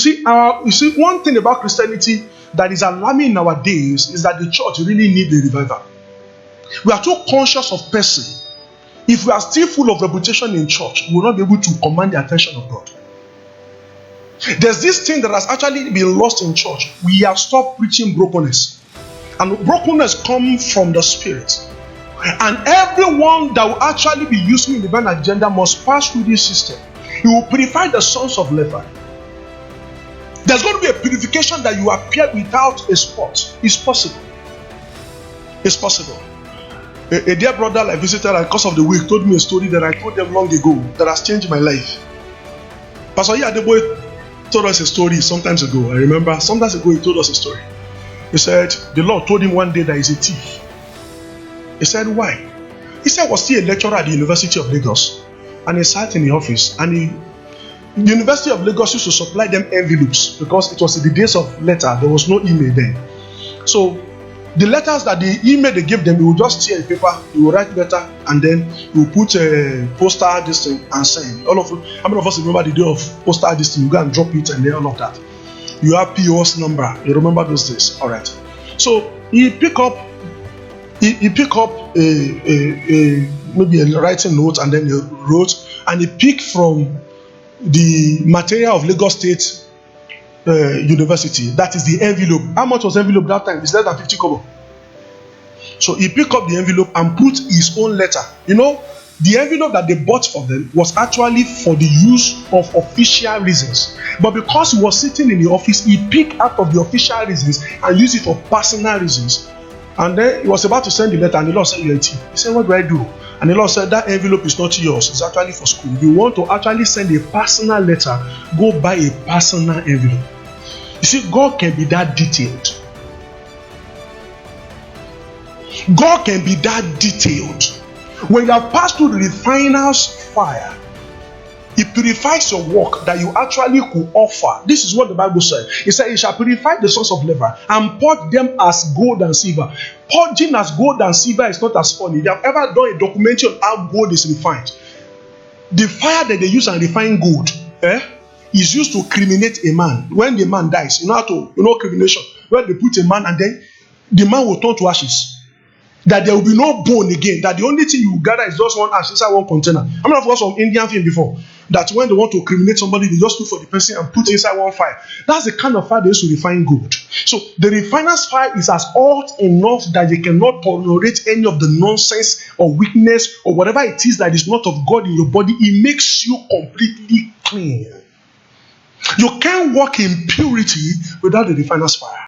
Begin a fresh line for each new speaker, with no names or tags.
You see, one thing about Christianity that is alarming nowadays is that the church really needs a revival. We are too conscious of person. If we are still full of reputation in church, we will not be able to command the attention of God. There's this thing that has actually been lost in church. We have stopped preaching brokenness. And brokenness comes from the spirit. And everyone that will actually be using the divine agenda must pass through this system. He will purify the sons of Levi. There's going to be a purification that you appear without a spot. It's possible. It's possible. A dear brother I visited at the course of the week told me a story that I told them long ago that has changed my life. Pastor Yadeboy told us a story sometimes ago. I remember sometimes ago he told us a story. He said the Lord told him one day that he's a thief. He said, why? He said, was still a lecturer at the University of Lagos, and he sat in the office, and the University of Lagos used to supply them envelopes because it was in the days of letter. There was no email then. So the letters that the email they gave them, he would just tear a paper, he would write letter, and then he would put a postal this thing and send. How many of us remember the day of postal this thing? You go and drop it and then all of that. You have POS number. You remember those days, all right? So he pick up maybe a writing note, and then he wrote, and he picked from the material of Lagos State University. That is the envelope. How much was envelope that time? It's less than 50 kobo. So he picked up the envelope and put his own letter. You know, the envelope that they bought for them was actually for the use of official reasons. But because he was sitting in the office, he picked out of the official reasons and used it for personal reasons. And then he was about to send the letter, and the Lord said, you're a thief. He said, what do I do? And the Lord said, that envelope is not yours. It's actually for school. If you want to actually send a personal letter, go buy a personal envelope. You see, God can be that detailed. God can be that detailed. When you have passed through the refiner's fire, it purifies your work that you actually could offer. This is what the Bible says. It says, it shall purify the sons of Levi and purge them as gold and silver. Purging as gold and silver is not as funny. If you have ever done a documentary on how gold is refined, the fire that they use and refine gold is used to criminate a man. When the man dies, crimination, where they put a man and then the man will turn to ashes. That there will be no bone again. That the only thing you gather is just one ash inside one container. How many of us from Indian film before? That when they want to criminate somebody, they just look for the person and put it inside one fire. That's the kind of fire they used to refine gold. So the refiner's fire is as hot enough that you cannot tolerate any of the nonsense or weakness or whatever it is that is not of God in your body. It makes you completely clean. You can't walk in purity without the refiner's fire.